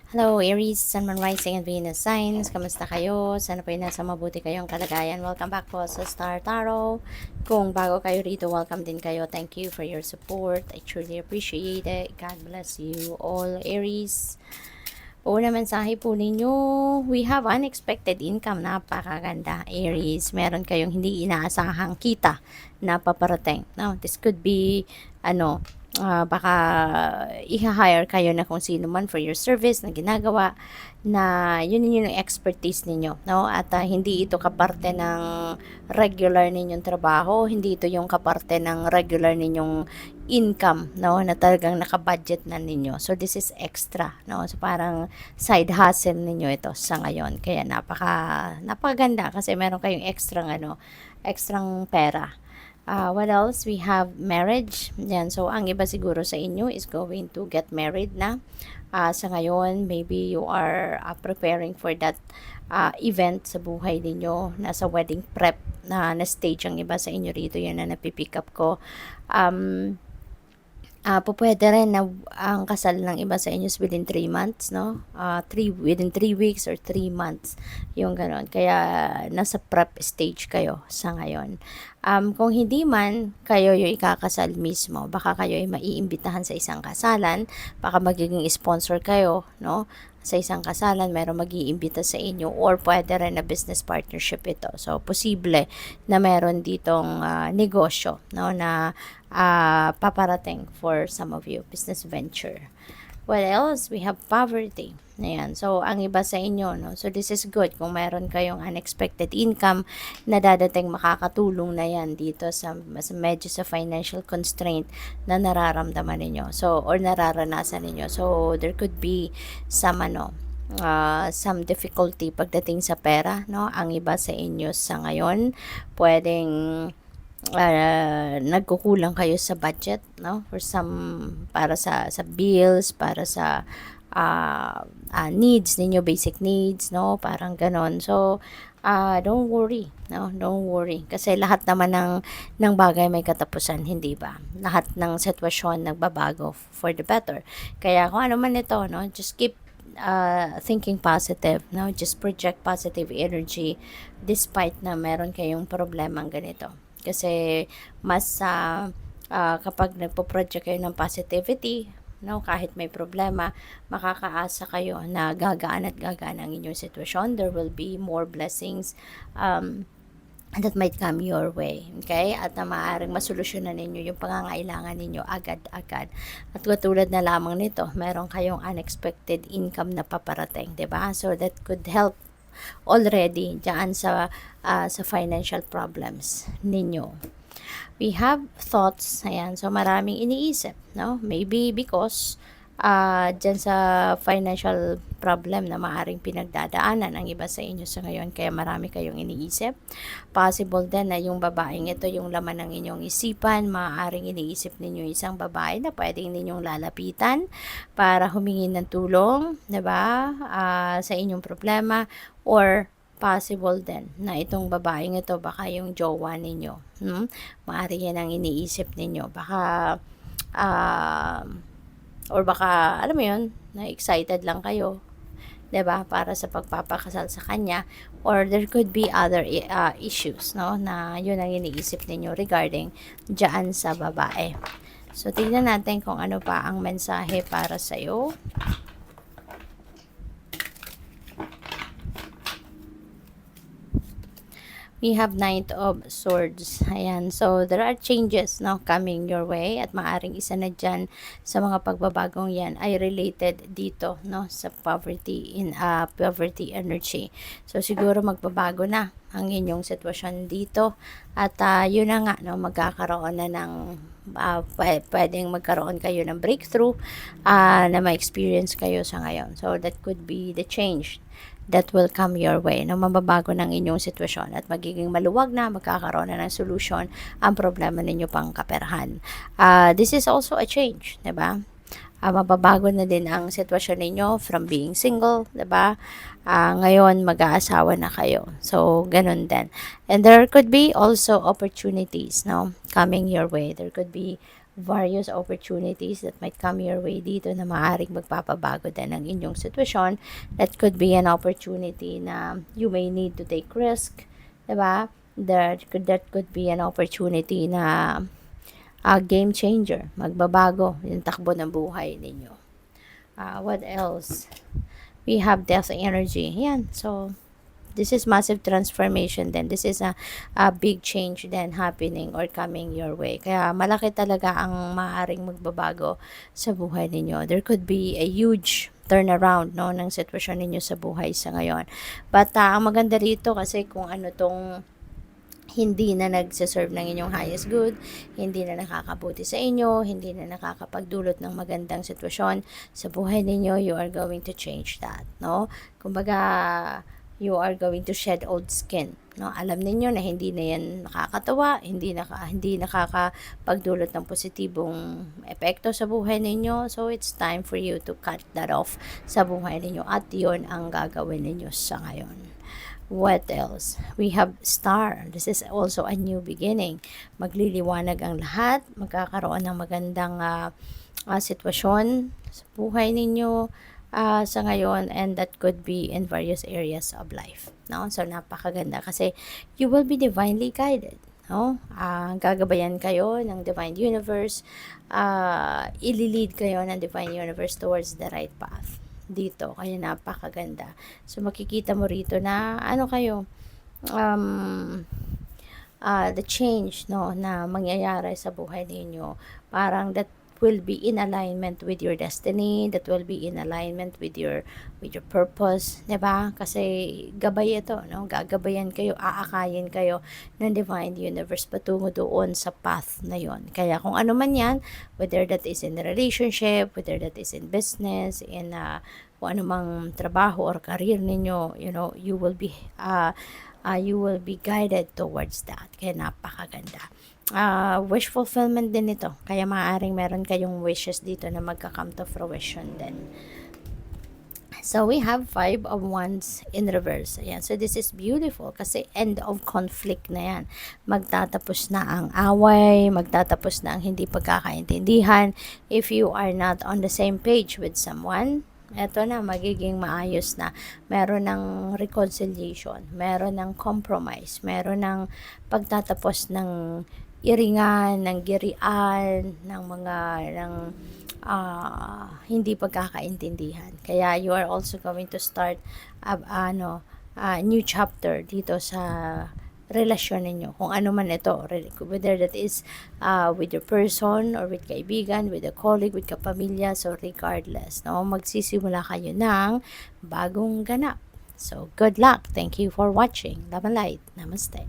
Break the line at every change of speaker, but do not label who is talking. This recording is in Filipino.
Hello, Aries, Sun, Moon, Rising, and Venus signs. Kamusta kayo? Sana po nasa mabuti kayong kalagayan. Welcome back po sa Star Tarot. Kung bago kayo rito, welcome din kayo. Thank you for your support. I truly appreciate it. God bless you all, Aries. Una mensahe po ninyo, we have unexpected income. Napakaganda, Aries. Meron kayong hindi inaasahang kita na paparating. Now, this could be, baka i-hire kayo na kung sino man for your service na ginagawa na yun yung expertise ninyo, no? At hindi ito kaparte ng regular ninyong trabaho, hindi ito yung kaparte ng regular ninyong income, no? Na talagang nakabudget na ninyo. So this is extra, no? So parang side hustle ninyo ito sa ngayon. Kaya napakaganda kasi meron kayong extrang pera. What else? We have marriage. Yan. So, ang iba siguro sa inyo is going to get married na. Sa ngayon, maybe you are preparing for that event sa buhay ninyo. Nasa wedding prep na stage ang iba sa inyo rito. Yan na napipick up ko. Pupwede rin na ang kasal ng iba sa inyo is within 3 months, no? Within 3 weeks or 3 months, yung ganon. Kaya, nasa prep stage kayo sa ngayon. Kung hindi man kayo yung ikakasal mismo, baka kayo ay maiimbitahan sa isang kasalan, baka magiging sponsor kayo, no? Sa isang kasalan, mayroong mag-iimbita sa inyo or pwede rin na business partnership ito. So, posible na meron ditong negosyo, no, na paparating for some of you, business venture. What else? We have poverty. Ayan. So, ang iba sa inyo, no? So, this is good. Kung mayroon kayong unexpected income na dadating, makakatulong na yan dito sa medyo sa financial constraint na nararamdaman ninyo. So, or nararanasan ninyo. So, there could be some, some difficulty pagdating sa pera, no? Ang iba sa inyo sa ngayon, pwedeng nagkukulang kayo sa budget, no, for some, para sa bills, para sa needs ninyo, basic needs, no, parang ganon. So don't worry, no, don't worry, kasi lahat naman ng bagay may katapusan, hindi ba? Lahat ng sitwasyon nagbabago for the better. Kaya kung ano man ito, no, just keep thinking positive, no, just project positive energy despite na meron kayong problemang ganito. Kasi mas kapag nagpo-project kayo ng positivity, no, kahit may problema, makakaasa kayo na gagaan at gagaan ang inyong sitwasyon. There will be more blessings that might come your way. Okay? At na maaaring masolusyonan ninyo yung pangangailangan ninyo agad-agad. At katulad na lamang nito, meron kayong unexpected income na paparating, 'di ba? So that could help already diyan sa financial problems ninyo. We have thoughts, ayan, so maraming iniisip, no? Maybe because dyan sa financial problem na maaring pinagdadaanan ang iba sa inyo sa ngayon, kaya marami kayong iniisip. Possible din na yung babaeng ito yung laman ng inyong isipan, maaaring iniisip ninyo isang babae na pwedeng ninyong lalapitan para humingi ng tulong, diba, sa inyong problema, or possible din na itong babaeng ito baka yung jowa ninyo. Maaari yan ang iniisip ninyo. Baka or baka, alam mo yun, na-excited lang kayo, 'di ba, para sa pagpapakasal sa kanya, or there could be other issues, no, na yun ang iniisip ninyo regarding diyan sa babae. So, tingnan natin kung ano pa ang mensahe para sa iyo. We have Knight of Swords. Ayan. So, there are changes, no, coming your way. At maaring isa na dyan sa mga pagbabagong yan ay related dito, no, sa poverty energy. So, siguro magbabago na ang inyong sitwasyon dito. At yun na nga, no, magkakaroon na ng pwedeng magkaroon kayo ng breakthrough na ma-experience kayo sa ngayon. So, that could be the change that will come your way, no, mababago ng inyong sitwasyon at magiging maluwag na, magkakaroon na ng solution ang problema ninyo pang kaperahan. This is also a change, diba? Mababago na din ang sitwasyon ninyo from being single, diba? Ngayon, mag-aasawa na kayo. So, ganun din. And there could be also opportunities, no, coming your way. There could be various opportunities that might come your way dito na maaaring magpapabago din ang inyong sitwasyon. That could be an opportunity na you may need to take risk, diba? That could be an opportunity na game changer, magbabago yung takbo ng buhay ninyo. What else? We have death energy. Yan. So, this is massive transformation then. This is a big change then happening or coming your way. Kaya malaki talaga ang maaaring magbabago sa buhay ninyo. There could be a huge turnaround, no, ng sitwasyon ninyo sa buhay sa ngayon. But ang maganda rito kasi kung ano tong hindi na nagsaserve ng inyong highest good, hindi na nakakabuti sa inyo, hindi na nakakapagdulot ng magandang sitwasyon sa buhay ninyo, you are going to change that, no? Kumbaga, you are going to shed old skin, no? Alam niyo na hindi na yan nakakatawa, hindi nakakapagdulot ng positibong epekto sa buhay ninyo, so it's time for you to cut that off sa buhay ninyo at yon ang gagawin ninyo sa ngayon. What else? We have star. This is also a new beginning. Magliliwanag ang lahat. Magkakaroon ng magandang sitwasyon sa buhay ninyo sa ngayon, and that could be in various areas of life. No? So, napakaganda kasi you will be divinely guided. No? Gagabayan kayo ng Divine Universe. Ililid kayo ng Divine Universe towards the right path dito, kaya napakaganda. So makikita mo rito na ano kayo the change, no, na mangyayari sa buhay ninyo, parang that will be in alignment with your destiny, that will be in alignment with your purpose, 'di ba? Kasi gabay ito, no? Gagabayan kayo, aakayin kayo ng Divine Universe patungo doon sa path na 'yon. Kaya kung ano man 'yan, whether that is in a relationship, whether that is in business, in kung ano mang trabaho or career ninyo, you know, you will be guided towards that. Kaya napakaganda. Wish fulfillment din ito. Kaya maaaring meron kayong wishes dito na magka-come to fruition din. So, we have 5 of Wands in reverse. Ayan. So, this is beautiful kasi end of conflict na yan. Magtatapos na ang away, magtatapos na ang hindi pagkakaintindihan. If you are not on the same page with someone, eto na, magiging maayos na. Meron ng reconciliation, meron ng compromise, meron ng pagtatapos ng iringan, ng girian, ng mga hindi pagkakaintindihan. Kaya you are also going to start a new chapter dito sa relasyon ninyo. Kung ano man ito, whether that is with your person or with kaibigan, with a colleague, with kapamilya, so regardless, no, magsisimula kayo ng bagong ganap. So, good luck. Thank you for watching. Love and light. Namaste.